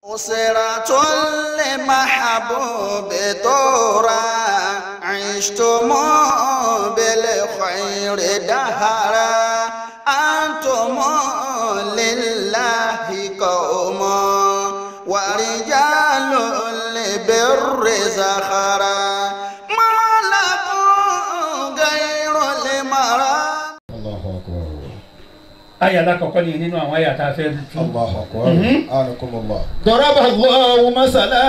أسرة لمحبوب دورا عشتم بالخير دهرا أنتم لله قوم ورجال لبر زخرا ما لكم غير المرأة. الله أكبر. آية لك وقال نينو أو آية تافر. الله أكبر. آنكم الله. ضرب الله مثلا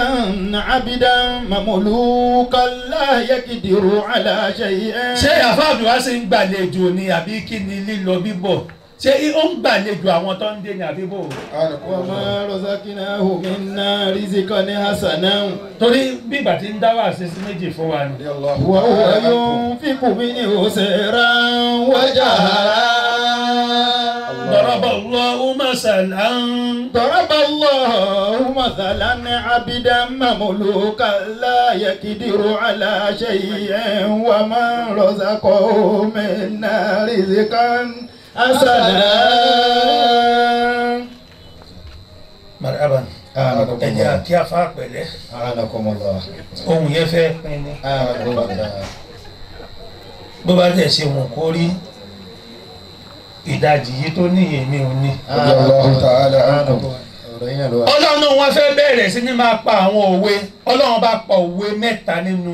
عبدا مملوكا لا يقدر على شيء. ṣé àfáàbí wa ṣe ń gbàlejò ni àbí kí ni lílọ bíbọ̀ ṣé ó ń gbàlejò àwọn tó ń dé ni àbí bò. آنكم الله. وما رزقناه منا رزقا حسنا torí bí ìgbà tí ń dá wà sí méjì fún wa ni. رضي الله وهو تعالى عنكم. ينفق منه سرا وجهرا. ضرب الله مثلا ضرب الله مثلا عبدا مملوكا لا يقدر على شيء ومن رزقه منا رزقا حسنا. marhaban آنكم ẹ jẹ́ الله. kí a fa pẹ̀lẹ́ آنكم الله. ohun yẹn fẹ́ pin ni آنكم الله. bó bá tẹ̀ ṣe wọn kó rí ìdajì yìí tó níyè mi ò ní. رضي الله تعالى عنكم. رأينا الوقت. ọlọ́run wọn fẹ́ bẹ̀rẹ̀ sí ní máa pa àwọn òwe ọlọ́run bá pa òwe mẹ́ta nínú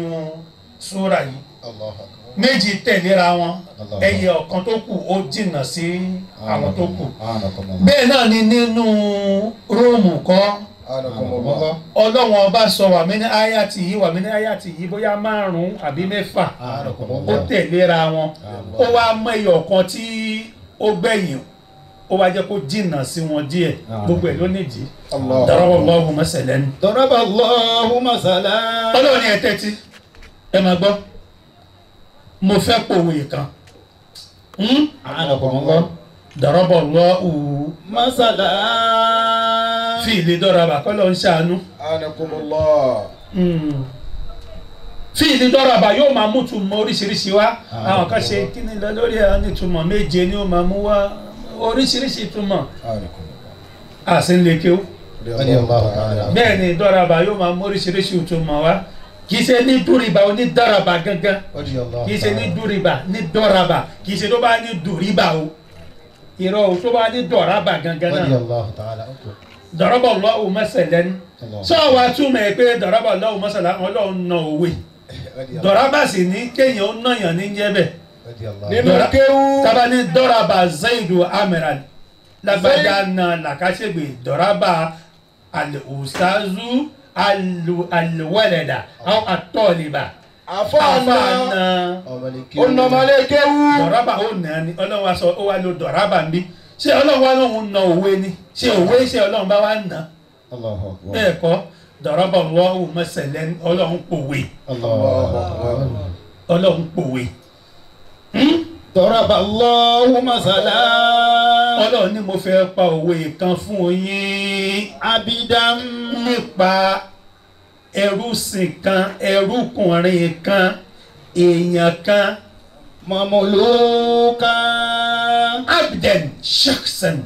súrà yìí الله أكبر. méjì tẹ̀léra wọn Allah. ẹyẹ ọ̀kan tó kù ó jìnnà sí àwọn tó kù آنكم الله. bẹ́ẹ̀ náà ni nínú róòmù kọ́ آنكم الله. ọlọ́run ọba sọ wàmí ní áyàtì yìí bóyá márùn-ún àbí mẹ́fà آنكم ó الله. tẹ̀léra wọn ó wá mọ ẹyẹ ọ̀kan tí ó gbẹ̀yìn ó wá jẹ́ kó jìnnà sí wọn díẹ̀ gbogbo ẹ̀ ló nídìí الله daraballahu masalan ضرب الله مثلا. ọlọ́run ní ẹ tẹ́tí ẹ máa gbọ́ mo fẹ́ pòwe kan آنكم الله. daraballahu مثلا. fi ìlé dọ́raba kọ́ ló ń ṣàánú آنكم الله. fi ìlé dọ́raba yóò máa mú túmọ̀ oríṣiríṣi wá àwọn kan ṣe kí ni lọ lórí ẹ̀ ní túmọ̀ méje ni ó máa mú wá oríṣiríṣi túmọ̀ آنكم الله. àsìnlẹ̀kẹ́ ó رضي الله تعالى عنكم. bẹ́ẹ̀ ni dọ́raba yóò máa mú oríṣiríṣi túmọ̀ wá kì í ṣe ní dúrìbà ó ní dọ́raba gangan رضي الله kì í ṣe ní تعالى. dúrìbà ní dọ́raba kì í ṣe tó bá ní dùrìbà o irọ́ o tó bá ní dọ́raba gangan رضي náà الله تعالى عنكم. daraballahu masalan الله. sọ wa túmọ̀ ẹ pé daraballahu masalan ọlọ́run na òwe رضي الله. dọ́raba sì ní kéèyàn ó nàyàn ní jẹ́bẹ̀ رضي الله. nínú kéwú. tábà ní dọ́raba zaidu amiran lágbájá na làkàṣègbè dọ́raba al-ustazu al-walada aw at-taliba àfọ̀nà àfààná ọ̀nàmọ́lé kéwú. dọ̀rọ̀bà ó nà ní ọlọ́run wa sọ ó wá lo dọ̀rọ̀bà ń bí ṣé ọlọ́run wa lóun na òwe ni ṣé òwe ṣé ọlọ́run bá wá nà الله أكبر. bẹ́ẹ̀ kọ́ dọ̀rọ̀bà Allahu masalan ọlọ́run pòwe الله أكبر. ọlọ́run pòwe ضرب الله مثلا ọlọ́run ní mo fẹ́ pa òwe kan fún yín عبدا nípa ẹrúsìn kan ẹrúkùnrin kan èèyàn kan مملوكا abdan shakhsan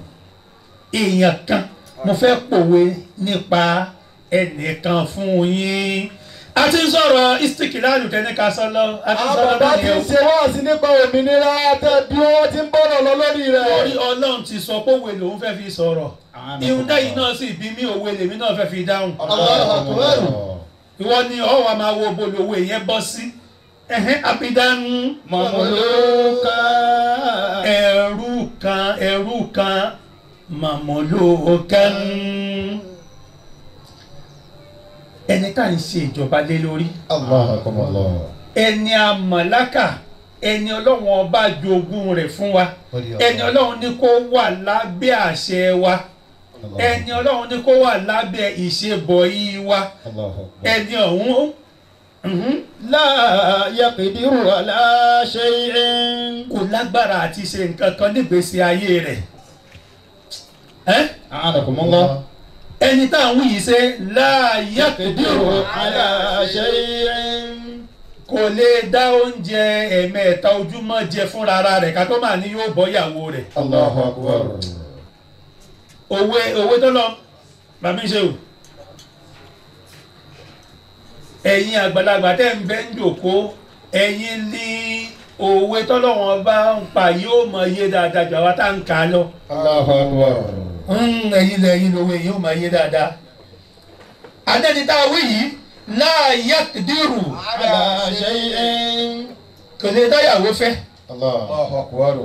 èèyàn kan mo fẹ́ pòwe nípa ẹnìkan fún yín a ti ń sọ̀rọ̀ istikilalu tẹ́nìkan sọ́lọ́ a ti ń sọ̀rọ̀ àbàbà tí ń ṣe wọ́n sí nípa òmìnira tẹ́ bí wọ́n ti ń bọ̀rọ̀ lọ lórí rẹ̀. orí ọlọ́run ti sọ pé òwe lòun fẹ́ fi sọ̀rọ̀ ihun dáyìí náà sì bí mí òwe lèmi náà fẹ́ fi dáhùn Allahu Akbar. ìwọ ni ọ wà máa wo bolo òwe yẹn bọ́ sí abidan مملوكا ẹrú kan mamulukan ẹni tá à ń ṣe ìjọba lé lórí الله أكبر. الله. ẹni àmàlákà ẹni ọlọ́run ọba jogún rẹ̀ fún wa ẹni ọlọ́run ní kó wà lábẹ́ àṣẹ wa ẹni ọlọ́run ní kó wà lábẹ́ ìṣebọ̀yì wa الله أكبر. ẹni ọ̀hún لا يقدر على شيء kò lágbára àti ṣe nǹkan kan nígbésí ayé rẹ̀ أعانكم الله. ẹni tá à ń wí yìí ṣe láàyè يقدر على شيء kò lè dá oúnjẹ ẹ̀mẹ́ta ojúmọ́ jẹ fúnra ara rẹ̀ ká tó máa ní yóò bọ́ ìyàwó rẹ̀ الله أكبر. òwe tó lọ bàbí ṣe o ẹ̀yin àgbàlagbà tẹ́ ń bẹ ń jòkó ẹ̀yin ní òwe tọ́lọ́wọ́n bá ń pa yóò mọ iye dáadáa jù àwa tá ń kà á lọ. Allahu Akbar. ẹ̀yin lówó yóò mọ iye dáadáa. adẹ́ni tá a wí yìí la yaqdiru Ala shay'in. kò lè dáyàwó fẹ́ Allahu Akbar.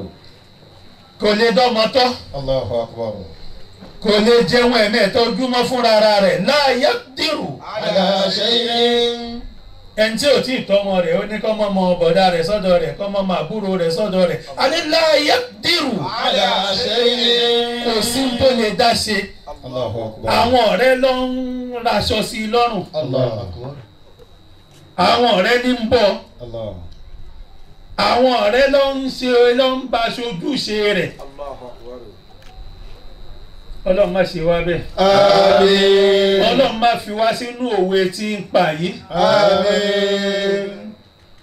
kò lè dọ́mọ tọ́ Allahu Akbar. kò lè jẹun ẹ̀mẹ́ta ojúmọ́ fúnra rẹ̀ la yaqdiru. Ala shay'in. ẹni tí ò tí ì tọ́mọ rẹ̀ ó ní kọ́ mọ́ ọmọ bọ̀dá rẹ̀ sọ́dọ̀ rẹ̀ kọ́ mọ́ ọmọ àbúrò rẹ̀ sọ́dọ̀ rẹ̀ àní la yaqdiru. Ala shay'in. kò sí tó lè dá ṣe Allahu Akbar. àwọn ọ̀rẹ́ ló ń raṣọ sí i lọ́rùn Allahu Akbar. àwọn ọ̀rẹ́ ní ń bọ̀ Allah. àwọn ọ̀rẹ́ ló ń ba ṣojúṣe rẹ̀ ọlọ́run má ṣe wá bẹ́ẹ̀ Àmín. ọlọ́run má fi wá sínú òwe tí ń pa yìí Àmín.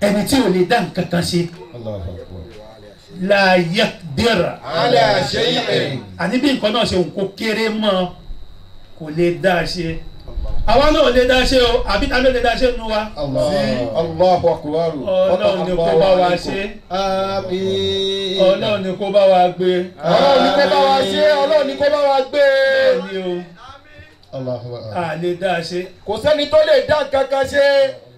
ẹni tí ò lè dá nǹkan kan ṣe Allahu Akbar. la yaqdir Ala shay'in. àní bí nǹkan náà ṣe òun kó kéré mọ́ kò lè dá ṣe àwa náà ò lè dá ṣe o àbí ta ló lè dá ṣe nu wa Allahu Akbar. ọlọ́run ni kó bá wa ṣe Àmín. ọlọ́run ni kó bá wa gbé Ọlọ́run ní kó bá wa ṣe, Ọlọ́run ní kó bá wa gbé. ẹni o Allahu Akbar. a lè dá ṣe Kò sẹ́ni tó lè dá nǹkan kan ṣe.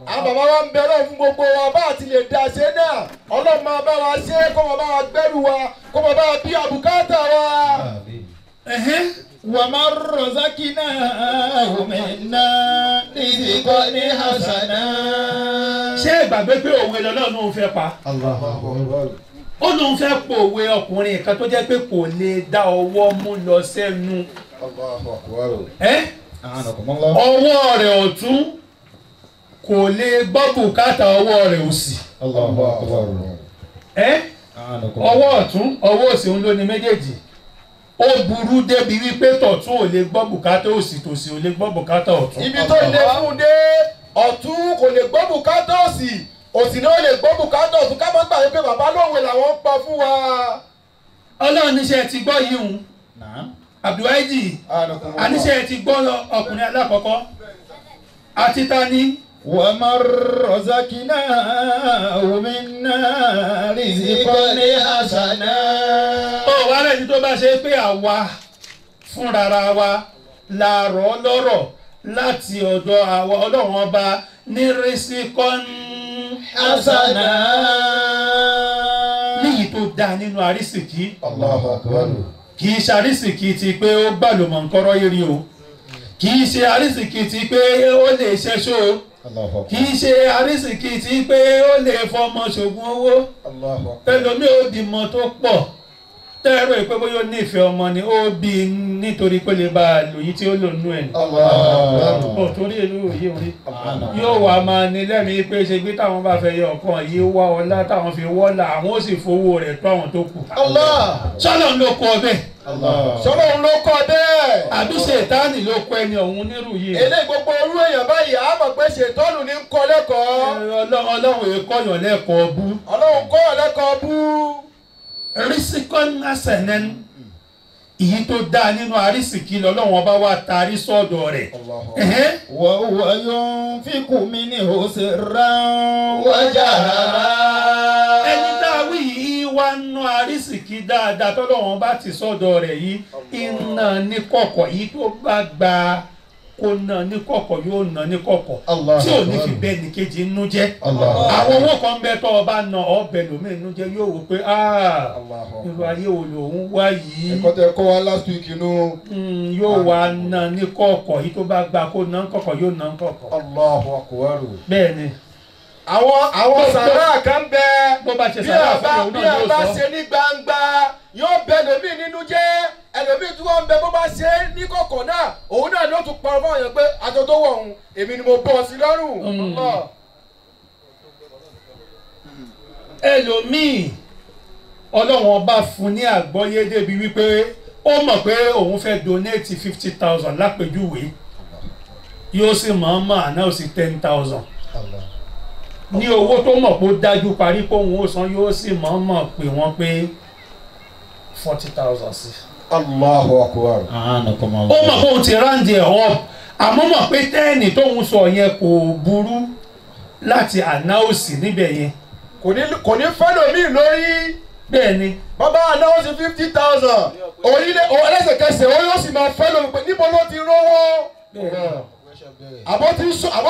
Àwọn bàbá wa ń bẹ Ọlọ́run fún gbogbo wa bá àti lè dá ṣe náà. Ọlọ́run máa bá wa ṣe, kó máa bá wa gbẹ́rù wa, kó máa bá wa bí àbùkátà wa. Àmín. ẹ̀hẹ́n. ومن رزقناه منا رزقا حسنا. ṣé ìgbàgbé pé òwe lọ́lọ́run fẹ́ pa Allahu Akbar. ó lóun fẹ́ pòwe ọkùnrin kan tó jẹ́ pé kò lè dá ọwọ́ mú lọ sẹ́nu Allahu Akbar. ọwọ́ rẹ̀ ọ̀tún kò lè gbọ́ bùkátà ọwọ́ rẹ̀ òsì Allahu Akbar. ọwọ́ ọ̀tún ọwọ́ òsì ń lò ní méjèèjì ó burú débi wípé tọ̀tún ò lè gbọ́ bùkátà òsì tòsì ò lè gbọ́ bùkátà ọ̀tún. Ibi tó lè fún un dé, ọ̀tún kò lè gbọ́ bùkátà òsì, òsì náà lè gbọ́ bùkátà ọ̀tún. Ká má gbàgbé pé bàbá lówe làwọn ń pa fún wa. ọlọ́run níṣẹ́ ti gbọ́ yìí hùn abdulwaidi àníṣẹ́ ti gbọ́ ọkùnrin alákọ̀ọ́kọ́ àti tani. ومن رزقناه منا رزقا حسنا. wà lẹ́ni tó bá ṣe pé àwa fúnrara wa la rọ̀ lọ́rọ̀ láti ọ̀dọ̀ àwa ọlọ́run ọba ní rísíkọ́n حسنا. níyì tó dáa nínú àrísìkí Allahu Akbar. kì í ṣe àrísìkí ti pé ó gbàlùmọ̀ nkọ́rọ́ yìí o kì í ṣe àrísìkí ti pé ó lè ṣẹ́ṣó o Allahu kì Akbar. í ṣe àrísìkí ti pé ó lè fọmọ ṣògùn owó Allahu Akbar. ẹlòmíì ó bímọ tó pọ̀ tẹ́rọ ìpé bóyá ó nífẹ̀ẹ́ ọmọ ni ó bí i nítorí pé lè bá a lòyìn tí ó lò nú ẹ̀ Allahu ọ̀ torí ìlú òye orí yóò wá máa ní lẹ́mìí pé ṣe gbé táwọn bá fẹ́ yọ ọ̀kan yìí wá ọlá táwọn fi wọ́lá àwọn ó sì fowó rẹ̀ tó àwọn tó kù. Allah! sọ́lọ́ ló kọ bẹ́ẹ̀ Ṣọlọ́run ló kọ́ bẹ́ẹ̀. àbí ṣètánì ló kọ ẹni ọ̀hún nírú yìí. Eléyìí gbogbo orú èèyàn báyìí á mọ̀ pé ṣètọ́nù ní ń kọ́ lẹ́kọ̀ọ́. ọlọ́run èkọ́yàn lẹ́kọ̀ọ́ bú. Ọlọ́run kọ́ ọ̀ lẹ́kọ̀ọ́ bú. rísíkọ́n asẹ̀nẹ́n ìyí tó dáa nínú àrísìkí lọ́lọ́wọ́n bá wà tarí sọ́dọ̀ rẹ̀. وهو ينفق منه سرا وجهرا. ẹni tá a wí yìí wá ná àrísìkí dáadáa tọ́lọ́wọ́n bá ti sọ́dọ̀ rẹ̀ yìí iná ní kọ̀kọ̀ yìí tó bá gba kó ná ní kọ̀kọ̀ yóò ná ní kọ̀kọ̀ tí ò ní fi bẹ́ẹ̀ ní kejì nínú jẹ́. àwọn owó kan bẹ tọ́ ọ bá ná ọbẹ̀ lómi nínú jẹ́ yóò wò pé irú ayé wo lòun wá yìí. Ẹ̀kọ́ tẹ kọ́ wa last week inú. yóò wá ná ní kọ̀kọ̀ yìí tó bá gba kó ná kọ̀kọ̀ yóò ná kọ̀kọ̀. Allahu Akbar. bẹ́ẹ̀ ni. Àwọn sàrà kan bẹ bó bá ṣe sàrà fún òun bí náà a yóò bá sọ. ṣe ní gbangba yóò bẹ ẹlòmíì nínú jẹ́ ẹlòmíì tí wọ́n ń bẹ bó bá ṣe ní kọ̀kọ̀ náà òun náà ló tún pa ọmọ yẹn pé aṣọ tó wọ̀ ọ̀hún èmi ni mo bọ́ sí lọ́rùn. Allah. ẹlòmíì ọlọ́run ọba fún ní àgbọ́yé débi wípé ó mọ̀ pé òun fẹ́ donate 50,000 lápèjúwe yóò sì mọ̀ àná ó sì 10,000 ní owó tó mọ̀ pé ó dájú parí kóhun ó san yóò sì mọ̀ pé wọ́n pé 40,000 sí. Allahu Akbar. ó mọ̀ pé òun ti ráǹdì ẹ̀ up àmọ́ mọ̀ pé tẹ́ẹ̀nì tóun sọ yẹn kò burú láti ànáòsì níbẹ̀ yẹn. kò ní fẹ́lòmíì lórí. bẹ́ẹ̀ ni. bàbá ànáòsì 50,000 orílẹ̀ ẹlẹ́sẹ̀kẹsẹ̀ ó yóò sì máa fẹ́lòmíì pé níbo ló ti rówó. àbó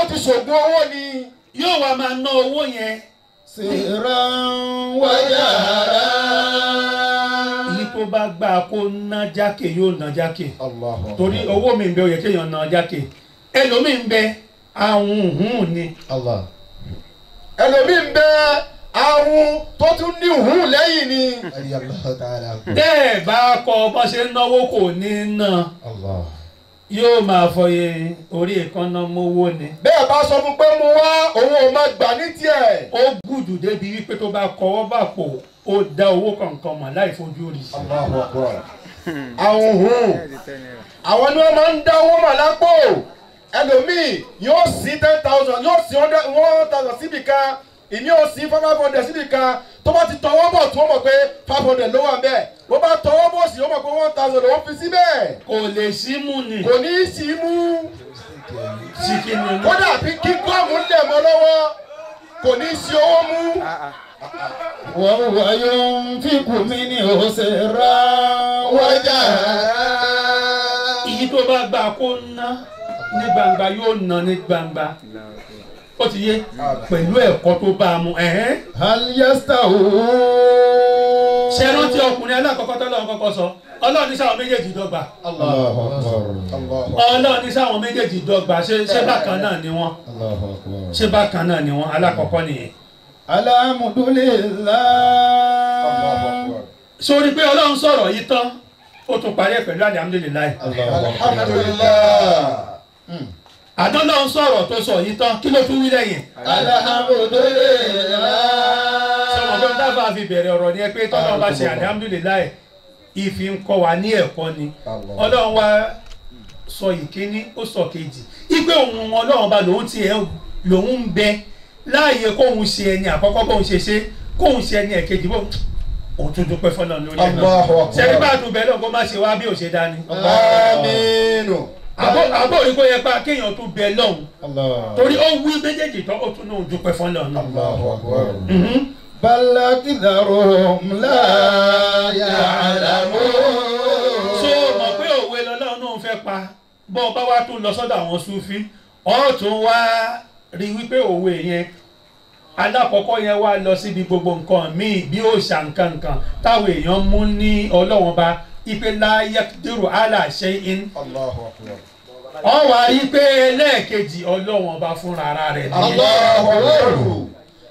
ti ṣògùn owó ni. yóò wá máa ná owó yẹn. sirran wa jahra. èyí tó bá gbà kó ná jákè yóò ná jákè. torí owó mi ń bẹ ó yẹ kéèyàn ná jákè. ẹlòmíì ń bẹ ahun ni. ẹlòmíì ń bẹ ahun tó tún ní hùn lẹ́yìn ni. bẹ́ẹ̀ bá kọ bó ṣe ń náwó kò ní ná. yóò máa fọyẹ orí ìkànnà mówó ni. bẹ́ẹ̀ bá sọ fún pé mo wá òun ò máa gbà ní tiẹ̀. ó gùdù débi wípé tó bá kọwọ́ bá pò ó dá owó kankan mọ̀ láì fojú rí. àwọn hùn àwọn ni wọ́n máa ń dá owó mà lápò. ẹlòmíì yóò sí 10,000 yóò sí 1,000 síbi kan ìní ò sí 500 síbi kan tó bá ti tọwọ́ bọ̀ tó mọ̀ pé 500 ló wà ń bẹ̀ bó bá tọwọ́ bọ̀ sí ó mọ̀ pé 1,000 ló ń fi síbẹ̀. kò lè sí mú ni. kò ní í sí mú. síkìnnì mú. kódà bí kí gọ́ọ̀mù lẹ̀ mọ́ lọ́wọ́ kò ní í sí owó mú. wa yunfiqu minhu sirran wa jahra. èyí tó bá gbà kó ná ní gbangba yóò ná ní gbangba. ó ti yé pẹ̀lú ẹ̀kọ́ tó bá a mú. hal yastawun. ṣé rántí ọkùnrin alákọ̀ọ́kọ́ tó lọ́wọ́ kọ́kọ́ sọ ọlọ́run ní sáwọn méjèèjì dọ́gba. ọlọ́run ní sáwọn méjèèjì dọ́gba ṣé bákan náà ni wọ́n. ṣé bákan náà ni wọ́n alákọ̀ọ́kọ́ nìyẹn. alhamdulillah. sórí pé ọlọ́run sọ̀rọ̀ yìí tán ó tún parí ẹ̀ pẹ̀lú alhamdulilayi. àdánlọ́ ń sọ̀rọ̀ tó sọ yìí tán kí ló tún wí lẹ́yìn. alhamdulillah. sọ̀rọ̀ tó ń dábàá fi bẹ̀rẹ̀ ọ̀rọ̀ ni ẹ pé tọ́lọ́ bá ṣe alhamdulilayi ìfi ń kọ́ wa ní ẹ̀kọ́ ni ọlọ́run wa sọ ìkíní ó sọ kejì ìgbé òun ọlọ́run bá lòun ń bẹ láàyè kóun ṣe ẹni àkọ́kọ́ bóun ṣe kóun ṣe ẹni ẹ̀kejì bóun òun tún dúpẹ́ fọlọ́run lórí ẹ̀ náà ṣẹ́ni bá tún bẹ́ẹ̀ náà kó má ṣe wá bí ò ṣe dání. àmín. àbọ̀ ìgbó yẹn pa kéèyàn tún bẹ lọ́hùn torí ó wí méjèèjì tán ó tún náà dúpẹ́ fọlọ́run náà. bal aktharuhum la ya'lamun. so mọ̀ pé òwe lọ́lọ́run náà fẹ́ pa bọ́ ọ bá wá tún lọ sọ́dọ̀ àwọn Sufi ọ̀ tún wá rí wípé òwe yẹn alákọ̀ọ́kọ́ yẹn wá lọ síbi gbogbo nǹkan míì bí òòṣà nǹkankan táwọn èèyàn mú ní ọlọ́wọ́n bá ipe la yaqdiru ala shay'in. ọ wá rí pé ẹlẹ́ẹ̀kejì ọlọ́wọ́n bá fúnra ara rẹ̀ nìyẹn.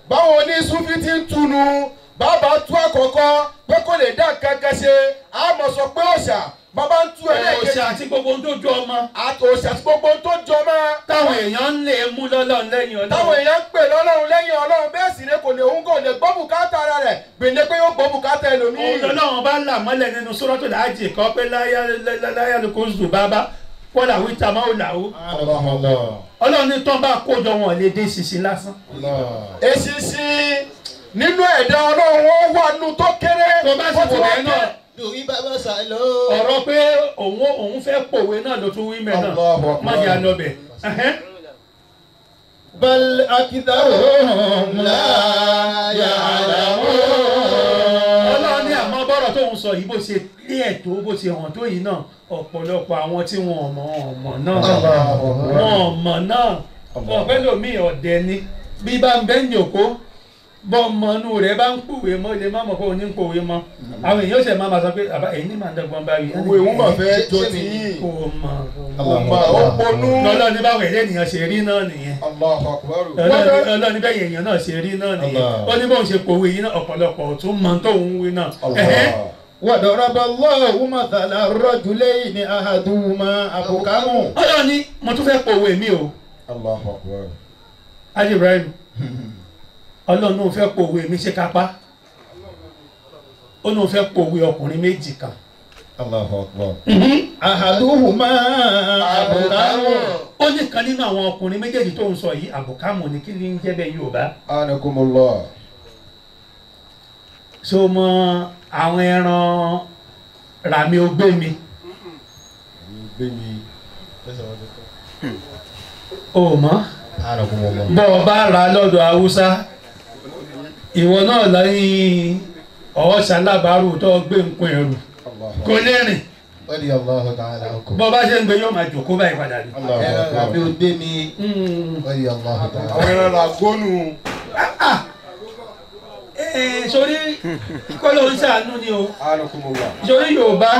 báwo ni Sufi ti ń tunu bàbá tú àkọ́kọ́ pé kò lè dá kankan ṣe àmọ́ sọ pé òòṣà bàbá ń tú ẹlẹ́ẹ̀kejì. òòṣà àti gbogbo ohun tó jọ ọmọ. òòṣà àti gbogbo ohun tó jọ ọmọ. táwọn èèyàn ń lè mú lọ́lọ́run lẹ́yìn ọlọ́run. táwọn èèyàn ń pè lọ́lọ́run lẹ́yìn ọlọ́run bẹ́ẹ̀ sì ni kò lè òun kò lè gbọ́ bùkátà ara rẹ̀ gbèlè pé yóò gbọ́ bùkátà ẹlòmíì. òun lọ́lọ́run bá là mọ́lẹ̀ nínú Suratul Hajj kọ́ pé láyà ló kó zù bàbá wọ́n là wí ta máa là ó. ọlọ́run ní tán bá kójọ wọn lè dé ṣinṣin lásán. eṣinṣin nínú ẹ̀dá ọlọ́run ó wà nù tó kéré. tó bá sì wò bẹ́ẹ̀ náà lórí bàbá sàlọ. ọ̀rọ̀ pé òun fẹ́ pòwe náà ló tún wí mẹ́ náà má jẹ́ àlọ́bẹ̀. bal aktharuhum la ya'lamun. ọlọ́run ní àmọ́ bọ́rọ̀ tóun sọ yìí bó ṣe ní ẹ̀tọ́ bó ṣe hàn tó yìí náà ọ̀pọ̀lọpọ̀ àwọn tí wọn mọ̀ náà wọn fẹ́ lómi ọ̀dẹ ni bí bá ń bẹ́ ń yòkó bọ́ ọmọnú rẹ̀ bá ń pòwe mọ́ ilé má mọ̀ pé òun ní ń pòwe mọ́ àwọn èèyàn ṣẹ̀ máa sọ pé àbá ẹ̀yin ní màá dọ́gbọ́n bá rí. òwe òun mà fẹ́ jọ tí kò mọ̀ ó ponú. lọ́lọ́ ní báwọn ẹ̀rẹ́ ènìyàn ṣe rí náà nìyẹn lọ́lọ́ ní bẹ́ẹ̀ èèyàn náà ṣe rí náà nìyẹn ó ní bóun ṣe pòwe yìí náà ọ̀pọ̀lọpọ̀ tó mọ tóun wí náà. وضرب الله مثلا الرجلين أحدهما أبكم. ọlọ́run ní mo tún fẹ́ pòwe mi o. Haji Ibrahim ọlọ́run náà fẹ́ pòwe mi ṣe kápá ó náà fẹ́ pòwe ọkùnrin méjì kan. أحدهما أبكم. ó ní kan nínú àwọn ọkùnrin méjèèjì tó ń sọ yìí àbùkámù ní kí ni ń jẹ́ bẹ́ẹ̀ Yorùbá. anakumullah. so mọ àwọn ẹran ràmí ogbémi o mọ̀ bọ́ ọ bá ra lọ́dọ̀ haúsá ìwọ náà lẹ́yìn ọ̀ọ́sàlábàárù tó gbé nǹkan ẹ̀rù kò lè rìn bọ́ bá ṣe ń gbé yóò máa jòkó báyìí padà ní. àbí o gbé mi. àwọn ẹran la gbónú. sórí kọ́lọ́ ń ṣàánú ni o sórí Yorùbá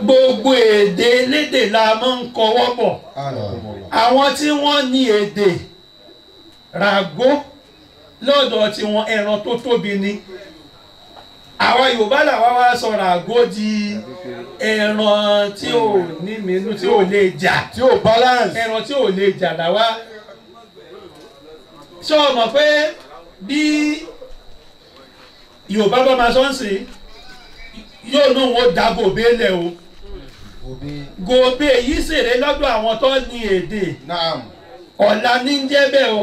gbogbo èdè lédè la máa ń kọwọ́ bọ̀ àwọn tí wọ́n ní èdè ràgó lọ́dọ̀ tí wọ́n ẹran tó tóbi ni àwa Yorùbá làwa wá sọ ràgó di ẹran tí ò ní mínú tí ò lè jà tí ò balance ẹran tí ò lè jà làwa ṣé o mọ̀ pé bí Yorùbá bá máa sọ́nsì yóò náà wọ́n dá gòbé lẹ̀ o gòbé yìí ṣèré lọ́dọ̀ àwọn tó ní èdè ọ̀la ní ń jẹ́ bẹ́ẹ̀ o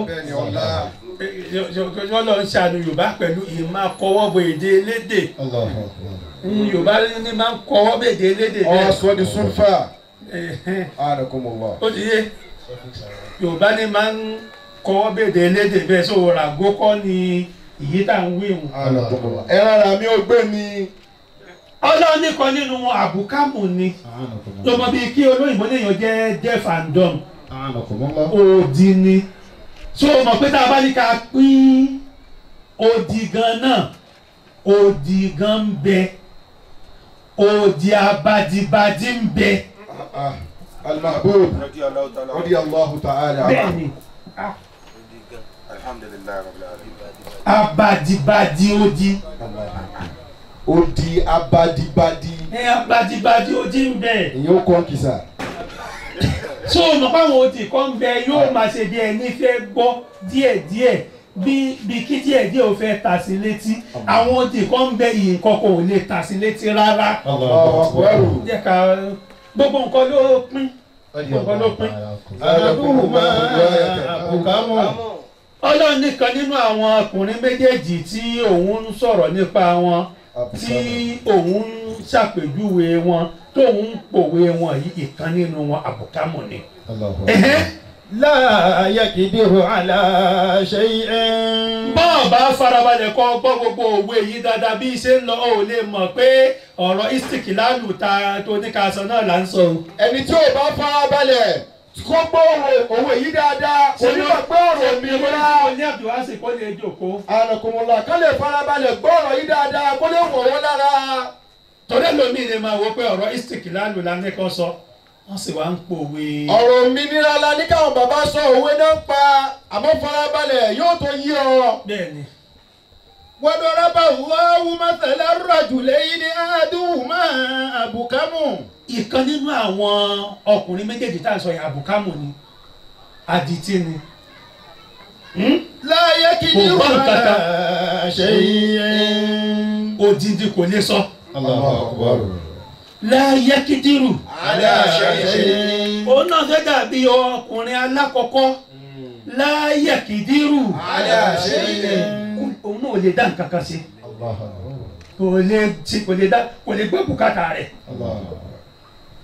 wọ́n lọ ń ṣàánú Yorùbá pẹ̀lú ìmọ̀ kọwọ́ bọ èdè elédè Yorùbá ní máa ń kọwọ́ bọ èdè elédè bẹ́ẹ̀ ọ̀sọ́ di sunfa ó ti yé Yorùbá ní máa ń kọwọ́ bọ èdè elédè bẹ́ẹ̀ so ràgó kọ́ ni ìyí tá à ń wí hùn. ẹran ara mi ò gbé mi. Ọlọ́run nìkan nínú wọn àbùkámù ni lọ́mọ bíi kí olóyìnbó lèèyàn jẹ́ deaf and dumb òdì ni so mọ̀ pé tá a bá ní ká pín òdì gan náà òdì gan ń bẹ òdì abadibadi ń bẹ. Al-Mahbub radiyallahu ta'ala. Bẹ́ẹ̀ni alhamdulillah rabbil alamin. Abadibadi òdì. Odi abadibadi. Abadibadi òdì ń bẹ. ìyẹn ó kọ́ kìsà. so mọ̀ páwọn òdì kan ń bẹ yóò máa ṣe bí ẹni fẹ́ gbọ́ díẹ̀díẹ̀ bí kí díẹ̀díẹ̀ ò fẹ́ tà sí létí àwọn òdì kan ń bẹ ìyìn kankan ò lè tà sí létí rárá. jẹ́ ká gbogbo nǹkan ló pín nǹkan ló pín. Ọlọ́run nìkan nínú àwọn ọkùnrin méjèèjì tí òun ń sọ̀rọ̀ nípa wọn tí òun ń ṣàpèjúwe wọn tóun ń pòwe wọn yìí ìkan nínú wọn àbùkámù ni. La yakidiru ala shay'in. bọ́ọ̀ bá farabalẹ̀ kọ́ gbọ́ gbogbo òwe yìí dáadáa bí ṣe ń lọ ò lè mọ̀ pé ọ̀rọ̀ istiklalu ta tó ní ká sọ náà là ń sọ. ẹni tí ò bá farabalẹ̀ kó gbọ́ òwe yìí dáadáa onímọ̀ pé ọ̀rọ̀ mi rá. ní Abdulwasi kò lè jòkó. Anakumula ká lè farabalẹ̀ gbọ́ ọ̀rọ̀ yìí dáadáa kó lè wọ̀ wọ́n lára. torí lómi lè máa wo pé ọ̀rọ̀ istiklalu la ní kó sọ wọ́n sì wá ń pòwe. ọ̀rọ̀ òmìnira la ní káwọn bàbá sọ òwe náà pa àmọ́ farabalẹ̀ yóò tó yí ọ. bẹ́ẹ̀ni. وضرب الله مثلا الرجلين أحدهما أبكم. ìkan nínú àwọn ọkùnrin méjèèjì tá à ń sọ yẹn àbùkámù ni àdìtì ni. لا يكدر على شيء. odidi kò lè sọ. Allahu Akbar. La yakidiru. ala shay'in. òun náà fẹ́ dàbí ọkùnrin alákọ̀ọ́kọ́. La yakidiru. ala shay'in. òun náà ò lè dá nǹkan kan sí. kò lè gbé bùkátà rẹ̀.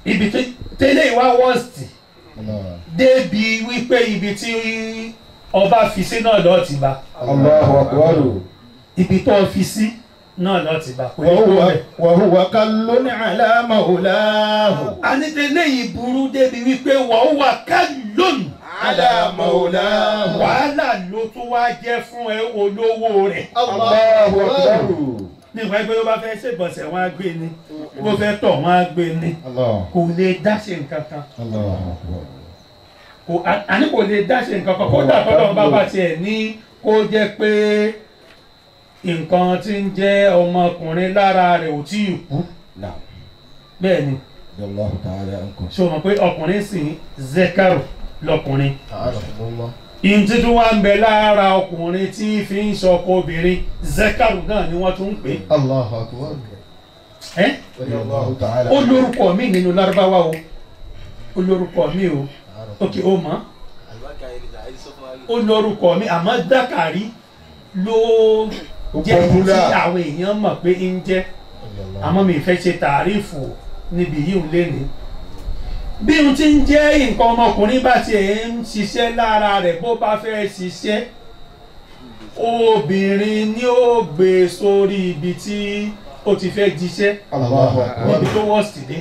ibi tẹ́lẹ̀ ìwà wọ́ọ̀sì débi wípé ibi tí ọba fi sí náà lọ́ọ́ ti bá. Allahu Akbar. ibi tó fi sí náà lọ́ọ́ ti bá. kò ní kó bẹ̀. وهو كل على مولاه. anítẹ̀lẹ́ yìí burú débi wípé wọ́n wà ká lónìí. على مولاه. wàhálà ló tún wá jẹ́ fún ẹ olówó rẹ̀. Allahu Akbar. nígbà pé ó bá fẹ́ ṣègbọ̀nsẹ̀ wọn á gbé ni bó fẹ́ tọ̀ wọn á gbé ni kò lè dá ṣe nǹkan kan. àní kò lè dá ṣe nǹkan kan kódà tọ́lọ́ bàbá tiẹ̀ ní kó jẹ́ pé nǹkan tí ń jẹ́ ọmọkùnrin lára rẹ̀ ò tí ì kú. bẹ́ẹ̀ ni ṣé o mọ̀ pé ọkùnrin sì ń zẹ́kàrò lọkùnrin. ìyìn títún wá ń bẹ lára ọkùnrin tí fi ń sọkọ obìnrin zẹ́kàrò náà ni wọ́n tún ń pè. Allahu Akbar. ó lórúkọ mi nínú lárúbáwá o ó lórúkọ mi o ok ó mọ̀ ó lórúkọ mi àmọ́ dákàrí ló jẹ́ tí àwọn èèyàn mọ̀ pé ń jẹ́ àmọ́ mi fẹ́ ṣe tààrífù níbi yìí ń lé ní. bí n ti ń jẹ́ nǹkan ọmọkùnrin bá tiẹ̀ ń ṣiṣẹ́ lára rẹ̀ bó bá fẹ́ ṣiṣẹ́ obìnrin ni ó gbé sórí ibi tí ó ti fẹ́ jíṣẹ́ níbi tó wọ́ọ̀sì dé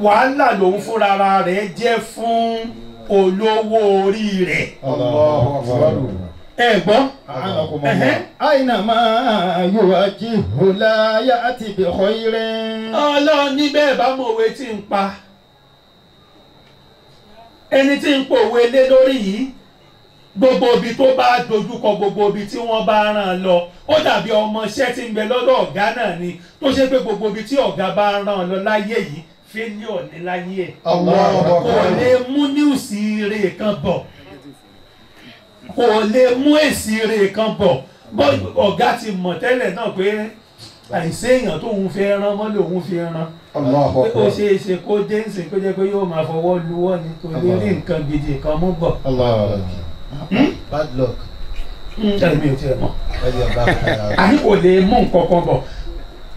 wàhálà lòun fúnra rẹ̀ jẹ́ fún olówó orí rẹ̀ ẹ gbọ́. Aynama yuwajjihu la ya'ti bi khairin. Ọlọ́run níbẹ̀ bá mọ̀ òwe tí ń pa ẹni tí ń pòwe lé lórí yìí gbogbo ibi tó bá dojúkọ gbogbo ibi tí wọ́n bá rán lọ ó dàbí ọmọọṣẹ́ tí ń bẹ lọ́dọ̀ ọ̀gá náà ni tó ṣe pé gbogbo ibi tí ọ̀gá bá rán lọ láyé yìí fẹ́líọ̀ ní láyé ẹ̀ kò lè mú níwùsì rè kan bọ̀ kò lè mú èsì rè kan bọ̀ ọ̀gá ti mọ̀ tẹ́lẹ̀ náà pé àìsí èèyàn tóun fẹ́ rán mọ́ lòun fi rán pé ó ṣe é ṣe kó dé ń sìn kó jẹ́ pé yóò máa fọwọ́ luwọ́ ni kò lè rí nǹkan gidi kan mú bọ̀. Bad luck. Ẹ̀mí ò tiẹ̀ mọ̀ àní kò lè mú nǹkan kan bọ̀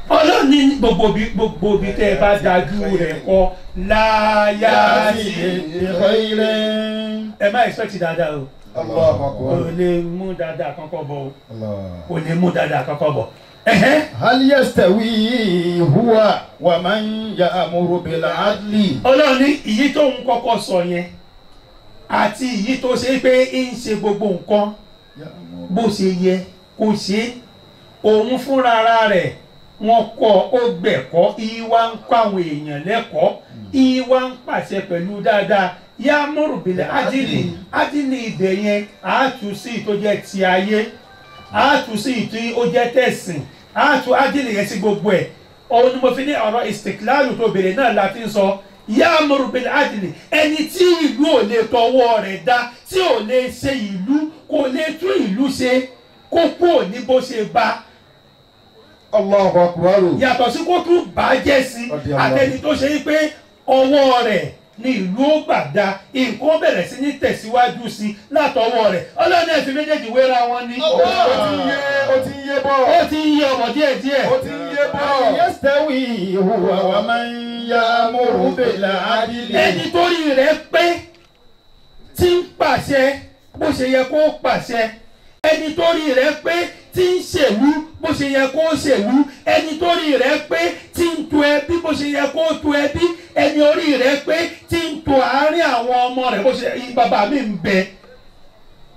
ọlọ́run ní gbogbo ibi tẹ́ ẹ bá dájú rẹ̀ kọ́ láyà sí ẹ má expect dáadáa o kò lè mú dáadáa kankan bọ̀ o kò lè mú dáadáa kankan bọ̀. Hal yastawi huwa wa man ya'muru bil adli. Ọlọ́run ní ìyí tó ń kọ́kọ́ sọ yẹn àti ìyí tó ṣe pé ń ṣe gbogbo nǹkan bó ṣe yẹ kó ṣe òun fúnra rẹ̀ wọ́n kọ́ ó gbẹ̀kọ́ ìwà ń kọ́ àwọn èèyàn lẹ́kọ̀ọ́ ìwà ń pàṣẹ pẹ̀lú dáadáa ya'muru bil adli ibẹ̀ yẹn àátú sí tó jẹ́ ti ayé àátú sí tí ó jẹ́ tẹ̀sìn àátú adli yẹn sí gbogbo ẹ̀ òun ni mo fi ní ọ̀rọ̀ istiklalu tó bèrè náà la fi ń sọ ya'muru bil adli ẹni tí ìlú ò lè tọwọ́ rẹ̀ dá tí ò lè ṣe ìlú kò lè tún ìlú ṣe kó kúrò ní bó ṣe bá. Allahu Akbar. Yàtọ̀ sí kó tún bàjẹ́ sí àtẹni tó ṣe é pé ọwọ́ rẹ̀ ni ìlú ó gbà dá nǹkan bẹ̀rẹ̀ sí ní tẹ̀síwájú sí látọwọ́ rẹ̀ ọlọ́run ẹ̀ fi méjèèjì wéra wọn ní. ó ti ń yé bọ̀. ó ti ń yé ọmọ díẹ̀díẹ̀. ó ti ń yé bọ̀. Yastawi huwa wa man ya'muru bil adli. ẹni torí rẹ̀ pé tí ń pàṣẹ bó ṣe yẹ kó pàṣẹ ẹni torí rẹ̀ pé tí ń ṣèlú bó ṣe yẹ kó ṣèlú ẹni torí rẹ̀ pé tí ń tò ẹbí bó ṣe yẹ kó tò ẹbí ẹni orí rẹ̀ pé tí ń tò àárín àwọn ọmọ rẹ̀ bó ṣe bàbá mi ń bẹ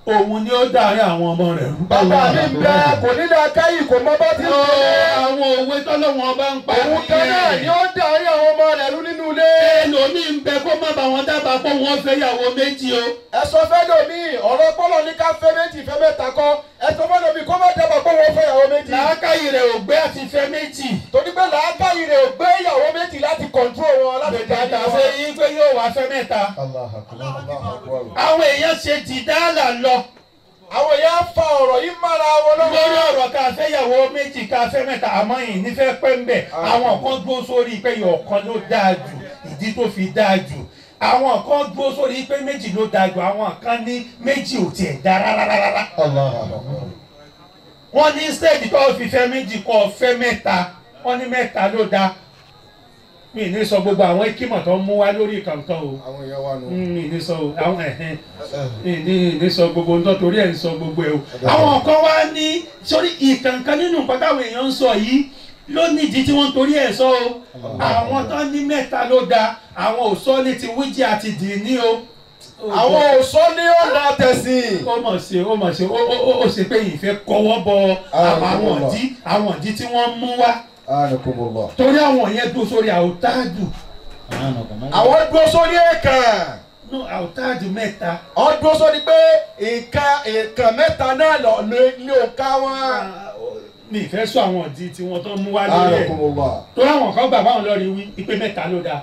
òun ni ó dáàrin àwọn ọmọ rẹ̀ rú. bàbá mi ń bẹ kò ní lọ káyì kò mọ bá ti ń tẹ̀lé. àwọn òwe tọ́lọ́wọ́n bá ń pa òun kan náà ni ó dáàrin àwọn ọmọ rẹ̀ rú nínú ilé. ẹlòmíì ń bẹ kó má bá wọn dábàá kó wọn fẹ́ yàwó méjì o. ẹ sọ fẹ́ lómi ọ̀rọ̀ pọ́lọ̀ ní ká fẹ́ méjì fẹ́ mẹ́ta kọ́ ẹ sọ fẹ́ lómi kó má dábàá kó wọn fẹ́ yàwó méjì. làákàyè rẹ̀ ò gbé àti fẹ́ méjì. torí pé làákàyè rẹ̀ ò gbé yàwó méjì láti control wọn láti dàda ṣe yí pé yóò wá fẹ́ mẹ́ta. àwọn èèyàn ṣe dìdáàlà lọ. àwọn èèyàn fa ọ̀rọ̀ yìí mára wọn lọ́wọ́. lórí ọ̀rọ̀ ká fẹ́ yàwó méjì ká fẹ́ mẹ́ta àmọ́ yìí nífẹ̀ẹ́ pẹ́ ń bẹ̀ àwọn kan dúró sórí pé ọ̀kan ló dáa jù ìdí tó fi dáa jù àwọn kan dúró sórí pé méjì ló dáa jù àwọn kan ní méjì ò tiẹ̀ dá rárá. wọ́n ní stéèdì tó fi fẹ́ méjì kọ́ fẹ́ mẹ́ta wọ́n ní mẹ́ta ló dáa mi ní sọ gbogbo àwọn ikímọ̀ tó ń mú wá lórí kankan o àwọn èèyàn wà nù. mi ní sọ àwọn ní sọ gbogbo nǹkan torí ẹ̀ ń sọ gbogbo ẹ̀ o. àwọn kan wá ní sórí ìkànkan nínú nǹkan táwọn èèyàn ń sọ yìí ló nídìí tí wọ́n torí ẹ̀ sọ o. àwọn tó ní mẹ́ta ló da àwọn ò sọ ní ti wíjì àti dì ní o. àwọn ò sọ ní ọ̀nà tẹ̀sìn. ó mọ̀ ṣe ó ṣe pé ìfẹ́ kọwọ́ bọ àwọn ìdí tí wọ́n mú wá torí àwọn yẹn dúró sórí àwòtáàdù. àwọn dúró sórí èèkàn. no àwòtáàdù mẹ́ta. ọ dúró sórí pé èèkàn mẹ́ta náà ní òǹkà wọn. mi ìfẹ́ sọ àwọn ìdí tí wọ́n tó mú wá lórí ẹ̀ torí àwọn kan gbà báwọn lọ rí wí ìpè mẹ́ta ló dáa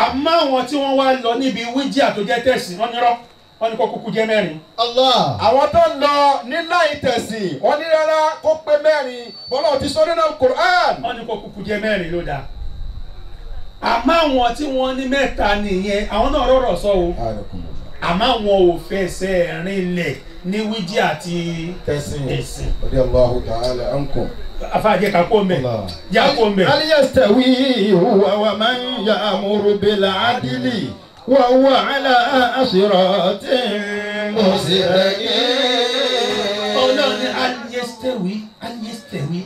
àmọ́ àwọn tí wọ́n wá lọ níbi wíjà tó jẹ́ tẹ̀sí wọ́n nírọ́ wọ́n ní kó kúkú jẹ́ mẹ́rin. Allah. àwọn tó ń lọ ní láì tẹ̀sìn wọ́n ní rárá kó pé mẹ́rin bọ́lá ti sọ nínú Qur'an. wọ́n ní kó kúkú jẹ́ mẹ́rin ló dáa. àmọ́ àwọn tí wọ́n ní mẹ́ta nìyẹn àwọn náà rọ̀rọ̀ sọ o. àmọ́ àwọn ò fẹsẹ̀ rinlẹ̀ ní wíjí àti tẹ̀sìn. Radiyallahu ta'ala ankum. afáàjẹ kakó mbẹ jakó mbẹ. هل يستوي هو ومن يأمر بالعدل وهو على صراط مستقيم. Ọlọ́run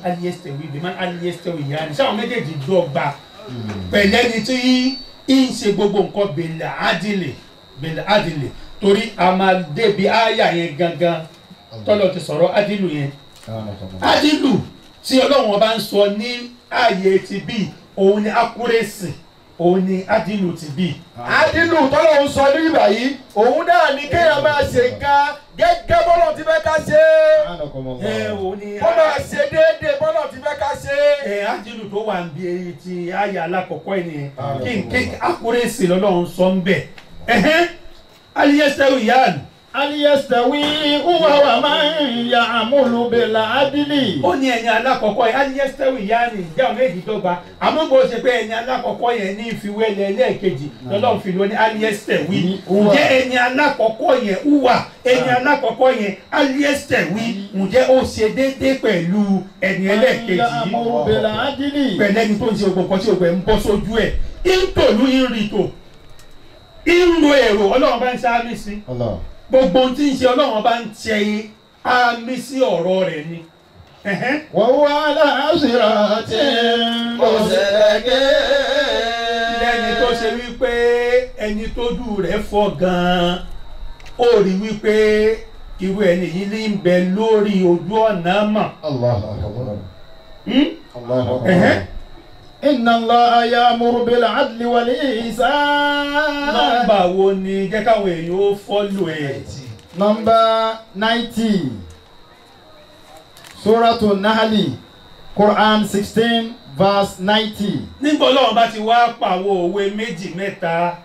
aliyestewi bí man aliyestewi yanni sáwọn méjèèjì dọ́gba pẹ̀lẹ́ni tí ń ṣe gbogbo nǹkan bẹ̀lẹ̀ adìlẹ̀ torí a máa débi àyà yẹn gangan tọ́lọ̀ ti sọ̀rọ̀ adìlù yẹn. Adìlù tí Ọlọ́run ọba ń sọ ní ààyè ti bí òun ni accuracy òun ni adìlù ti bí. Adìlù tọ́lọ̀ ń sọ ní ìgbà yìí òun náà ní kéèyàn máa ṣe nǹkan gẹ́gẹ́ bọ́lọ̀ ti fẹ́ ká ṣe. Òun ni ó máa ṣe déédéé bọ́lọ̀ ti fẹ́ ká ṣe. Adìlù tó wà ń bí ti àyà alákọ̀ọ́kọ́ ènìyàn kí accuracy lọ́lọ́run sọ ń bẹ̀. Aliyestewi yan. هل يستوي هو ومن يعمل بالعدل. Ó ní ẹ̀yin alákọ̀ọ́kọ́ yẹn aliyestewi yan ni ìjà méjì dọ́gba àmọ́ bó ṣe pé ẹ̀yin alákọ̀ọ́kọ́ yẹn ní ìfiwélẹ̀ ẹlẹ́ẹ̀kejì lọ́lọ́run fi lọ ní aliyestewi. Ǹjẹ́ ẹ̀yin alákọ̀ọ́kọ́ yẹn wúwà ẹ̀yin alákọ̀ọ́kọ́ yẹn aliyestewi ǹjẹ́ ó ṣe déédéé pẹ̀lú ẹ̀yin ẹlẹ́ẹ̀kejì pẹ̀lú ẹni tó ń ṣe gbogbo nǹkan tí ògbẹ́ ń bọ́ sójú ẹ̀ ìntòlú ìrìntò ìrù èrò Ọlọ́run bá ń ṣe àmì sí gbogbo ohun tí ń ṣe Ọlọ́run bá ń ṣe àmì sí ọ̀rọ̀ rẹ̀ ni. وهو على صراط مستقيم. lẹ́ni tó ṣe wípé ẹni tójú rẹ̀ fọ́ gan-an ó rí wípé irú ẹni yìí ní bẹ lórí ojú ọ̀nà mọ̀. Allahu akbar. Allahu akbar. إن الله يأمر بالعدل والإحسان. nọ́mbà wo ni jẹ́ káwọn èèyàn ó fọ́lù ẹ̀. Number 90. Suratul Nahl, Quran 16 verse 90. nígbà Ọlọ́run bá ti wá pàwọ́ òwe méjì mẹ́ta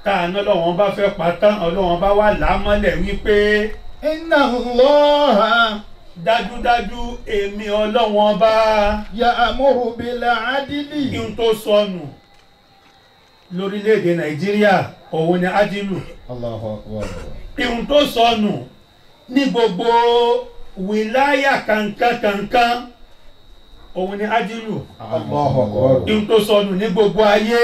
táànà Ọlọ́run bá fẹ́ pa tán Ọlọ́run bá wà lámọ́lẹ̀ wípé Inna Allah dájúdájú èmi Ọlọ́run bá ya'muru bil adli. kí n tó sọnù lórílẹ̀‐èdè Nàìjíríà òun ni adilu. Allahu akbar. Ihun tó sọnù ní gbogbo wìláyà kankan òun ni adilu. Allahu akbar. Ihun tó sọnù ní gbogbo ayé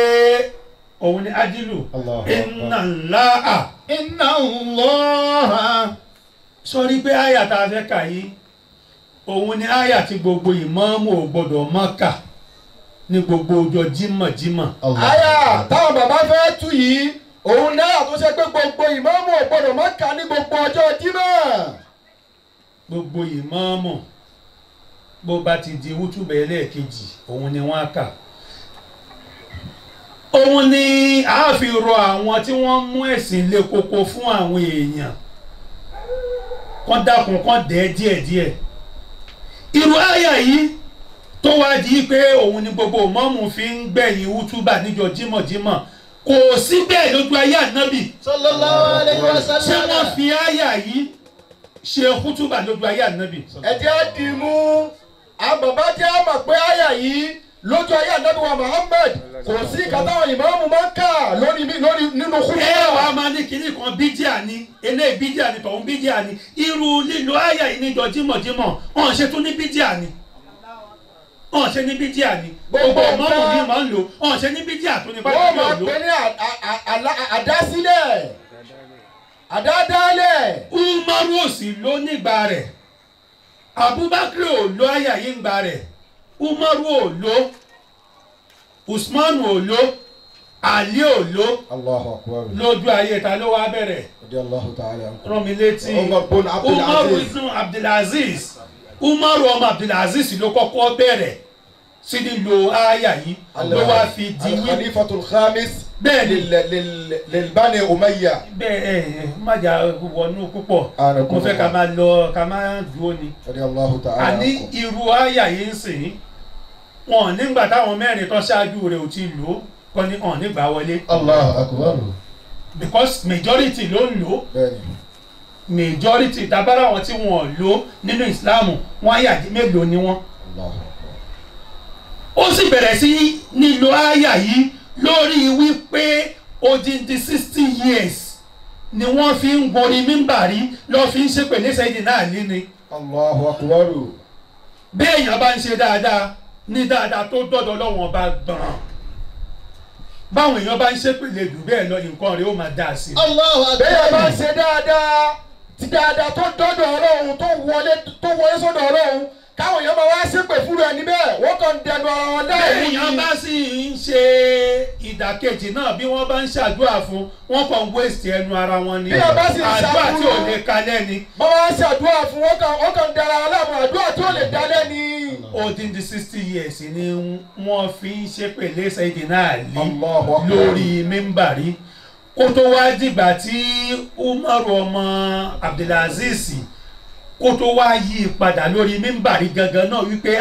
òun ni adilu. Inna Allaha. Inna Allah. Sọrí pé àyà tá a fẹ́ kà yìí òun ni àyà tí gbogbo ìmáàmù ò gbọdọ̀ má kà ní gbogbo ọjọ́ jímọ̀jímọ̀. Àyà táwọn bàbá fẹ́ tú yìí òun náà tó ṣe pé gbogbo ìmáàmù ò gbọdọ̀ má kà ní gbogbo ọjọ́ jímọ̀. Gbogbo ìmáàmù bó bá ti di wútúbẹ̀ ẹlẹ́ẹ̀kejì òun ni wọ́n á kà. Òun ni a fi rọ àwọn tí wọ́n mú ẹ̀sìn lé koko fún àwọn èèyàn kán dákun kán dẹ̀ díẹ̀díẹ̀. Irú àyà yìí tó wá di pé òun ni gbogbo ìmáàmù fi ń gbẹ̀yìn wútúbà níjọ́ jímọ̀jímọ̀ kò sí bẹ́ẹ̀ lójú ayé ànábì. Sallallahu alayhi wa sallam. Ṣé wọ́n fi àyà yìí ṣe wútúbà lójú ayé ànábì? Ẹ jẹ́ á dì mú àbàbá jẹ́ á mọ̀ pé àyà yìí lójú ayé ànábì wa Muhammad kò sí kàtàwọn ìmáàmù máa ń kà lórí nínú kúrò. Ẹ wàá máa ní kinní kan bídíà ni eléyìí bídíà ni tọ̀hún bídíà ni irú lílo àyà yìí níjọ́ jímọ̀jímọ̀ ọ̀hún ṣe tún ní bídíà ni ọ̀hún ṣe ní bídíà ni gbogbo ìmáàmù ni máa ń lò ọ̀hún ṣe ní bídíà tó ní bá wọ́n bídíà máa lò. pè ní àdásílẹ̀ àdádálẹ̀. Umaru ò sì lò nígbà rẹ̀ Abubakar ò lò àyà yìí nígbà rẹ̀ Umaru ò lò Usman ò lò Ali ò lò Allahu akbar. lójú ayé ta ló wá bẹ̀rẹ̀. Radiyallahu ta'ala anhu. Rán mi létí Umar bin Abdul Umaru Aziz. ibn Abdulaziz Umaru ọmọ Abdulaziz ló kọ́kọ́ bẹ̀rẹ̀ sí ní lo àyà yìí ló wá fi di wí. Al-Khalifatul Khamis Bẹ́ẹ̀ni lil Bani Umayya. bẹ́ẹ̀ májà wọnú púpọ̀ mo fẹ́ ká máa lọ ká máa dúró ni. Radiyallahu ta'ala Àní anhu. irú àyà yìí ń sìn wọn nígbà táwọn mẹ́rin tó ṣáájú rẹ̀ ò ti lò ó kọ́ ni hàn nígbà wọlé Allahu akbar. because majority ló ń lò ó. Bẹ́ẹ̀ni. Majority tabara àwọn tí wọn lò nínú Ìsìláàmù wọn àyà mélòó ni wọn. Allahu akbar. Ó sì bẹ̀rẹ̀ sí nílò àyà yìí lórí wípé odindi 60 years ni wọ́n fi ń gorí mímbàrí lọ́ fi ń ṣépè ní Sayyidina Ali ni. Allahu akbar. bẹ́ẹ̀ èèyàn bá ń ṣe dáadáa ní dáadáa tó dọ́dọ̀ lọ́wọ́n bá gbọ̀n báwọn èèyàn bá ń ṣépèlè jù bẹ́ẹ̀ lọ nǹkan rẹ̀ ó máa dá sí i. bẹ́ẹ̀ bá ń ṣe dáadáa tí dáadáa tó dọ́dọ̀ Ọlọ́run tó wọlé sọ́dọ̀ Ọlọ́run káwọn èèyàn máa wá ṣépè fún rẹ̀ níbẹ̀ wọ́n kàn dẹnu ara wọn dá bẹ́ẹ̀ èèyàn bá sì ń ṣe ìdàkejì náà bí wọ́n bá ń ṣàdúrà fún wọn kàn ń wéṣì ẹnu ara wọn ni àdúrà tí ò lè kalẹ̀ ni. bọ́wọ́ ń ṣàdúrà fún wọn kàn dára wọn láàmú àdúrà tí ò lè dalẹ̀ ni. odindi 60 years ni wọ́n fi ń ṣépèlé Sayyidina Ali lórí mímbàrí kó tó wá dìgbà tí Umaru ọmọ Abdulaziz kó tó wá yí padà lórí mímbàrí gangan náà wípé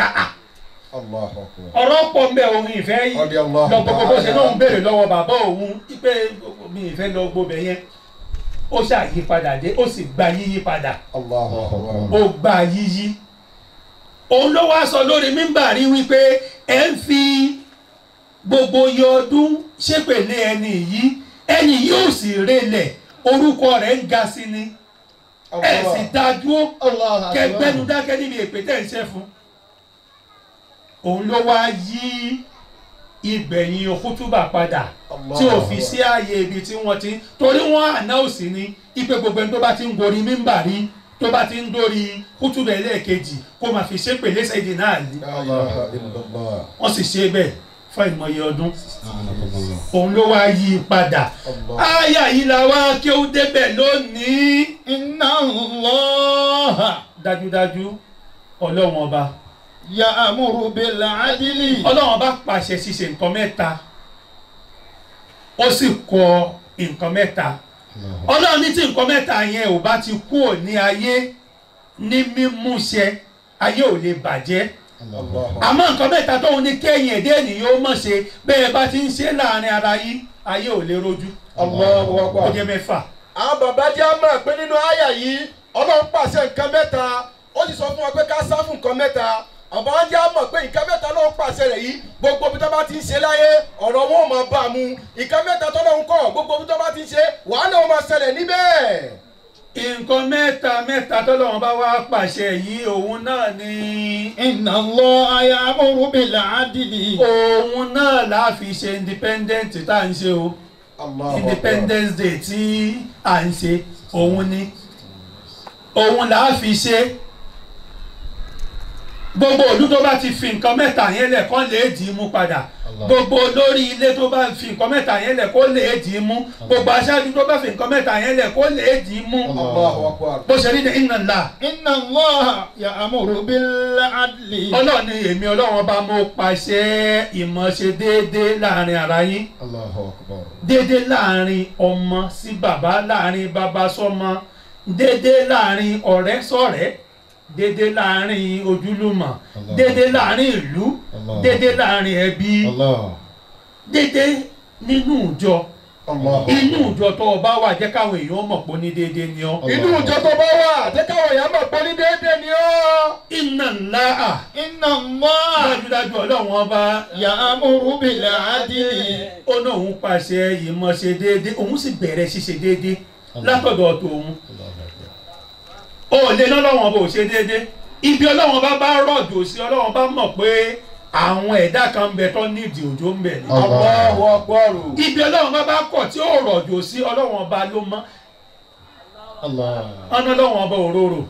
ọ̀rọ̀ pọ̀ ń bẹ òun ìfẹ́ yìí lọ gbogbo bó ṣe náà ń béèrè lọ́wọ́ bàbá òun wípé mi ìfẹ́ lọ gbogbo yẹn ó ṣàyí padà dé ó sì gba yíyí padà ó gba yíyí òun ló wá sọ lórí mímbàrí wípé ẹ ń fi gbogbo iye ọdún ṣépèlé ẹni yìí ó sì relẹ̀ orúkọ rẹ̀ ń ga sí ni ẹ sì dájú kẹgbẹ́nu dákẹ́ níbi èpè tẹ̀ ń ṣe fún òun ló wá yí ìgbẹ̀yìn kútúbà padà tí ò fi sí ààyè ibi tí wọ́n ti torí wọ́n ànáùsì ní ipe gbogbo ẹni tó bá ti ń gorí mímbàrí tó bá ti ń dórí kútúbà ẹlẹ́ẹ̀kejì kó máa fi ṣépèlé Sayyidina Ali wọ́n sì ṣe bẹ́ẹ̀ fún ìmọ̀ye ọdún òun ló wá yí padà àyà yìí la wá kí ó débẹ̀ lónìí. Inna Allah dájúdájú Ọlọ́run ọba ya'muru bil adli. Ọlọ́run ọba pàṣẹ ṣíṣe nǹkan mẹ́ta ó sì kọ nǹkan mẹ́ta Ọlọ́run ní tí nǹkan mẹ́ta yẹn ò bá ti kúrò ní ayé ní mímúṣẹ ayé ò lè bàjẹ́ àmọ́ nǹkan mẹ́ta tóun ní kẹ́yìn èdè ènìyàn ó mọ̀ ṣe bẹ́ẹ̀ bá ti ń ṣe láàrin ara yín ayé ò lè rojú ó jẹ́ mẹ́fà. àwọn bàbá jẹ́ àmọ́ pé nínú àyà yìí Ọlọ́run pàṣẹ nǹkan mẹ́ta ó sì sọ fún wa pé ká sá fún nǹkan mẹ́ta àbá wọn jẹ́ àmọ̀ pé nǹkan mẹ́ta ló ń pàṣẹ rẹ̀ yìí gbogbo bí tó bá ti ń ṣe láyé ọ̀rọ̀ wọn ò máa bá a mu nǹkan mẹ́ta tó lọ́hún kọ́ gbogbo bí tó bá ti ń ṣe wàhálà ó máa ṣẹlẹ̀ níbẹ̀. nǹkan mẹ́ta tọ́lọ́run bá wá pàṣẹ yìí òun náà ni. Inna Allah ya'muru bil adli. òun náà la fi ṣe independent tá à ń ṣe o Independence Day tí à ń ṣe òun ni òun la fi ṣe gbogbo ìlú tó bá ti fi nǹkan mẹ́ta yẹn lẹ̀ kó lè dì í mú padà gbogbo olórí ilé tó bá fi nǹkan mẹ́ta yẹn lẹ̀ kó lè dì í mú gbogbo aṣáájú tó bá fi nǹkan mẹ́ta yẹn lẹ̀ kó lè dì í mú bó ṣe rí ní Inna Allah ya'muru bil adli. Ọlọ́run ni èmi Ọlọ́run ọba mo pàṣẹ ìmọ̀ṣe déédéé láàrin ara yín déédéé láàrin ọmọ sí bàbá láàrin bàbá sọ́mọ déédéé láàrin ọ̀rẹ́ sọ̀rẹ́ dédé láàrin ojúlùmọ̀ dédé láàrin ìlú dédé láàrin ẹbí dédé nínú ìjọ inú ìjọ tó o bá wà jẹ́ káwọn èèyàn mọ̀ pé ní dédé ni ọ́. inú ìjọ tó bá wà jẹ́ káwọn èèyàn mọ̀ pé ní dédé ni ọ́. Inna Allah dájúdájú Ọlọ́run ọba ya'muru bil adli. ó náà òun pàṣẹ ìmọ̀ṣe dédé òun sì bẹ̀rẹ̀ ṣíṣe dédé látọ̀dọ̀ tòun ó lè ná Ọlọ́run bó ṣe déédéé ibi Ọlọ́run bá rọ̀jò sí Ọlọ́run bá mọ̀ pé àwọn ẹ̀dá kan ń bẹ tó nídìí òjò ń bẹ ní. ibi Ọlọ́run bá kọ̀ tí ó rọ̀jò sí Ọlọ́run bá ló mọ́. ọ̀nà Ọlọ́run ọba òróró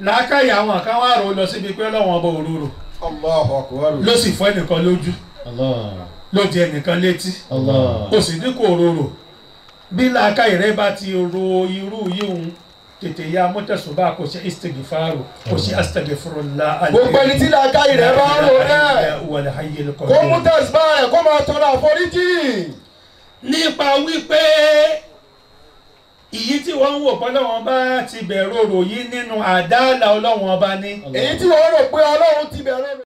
làákàyè àwọn kan wá rò lọ síbi pé Ọlọ́run ọba òróró ló sì fọ́ ẹnìkan lójú ló di ẹnìkan létí kò sì ní kò òróró bí làákàyè rẹ bá ti ro irú yìí òun tètè ya mọ́tẹ̀sùnbà kò ṣe istighfaru kò ṣe astaghfirullah. gbogbo ẹni tí làákàyè rẹ̀ bá ń rò rẹ̀ kó mú tẹ̀sùbà rẹ̀ kó máa tọrọ àforíjì. nípa wípé èyí tí wọ́n ń wò pé Ọlọ́run bá ti bẹ̀rù òrò yìí nínú àdáàlà Ọlọ́run ọba ní. èyí tí wọ́n rò pé Ọlọ́run ti bẹ̀rù.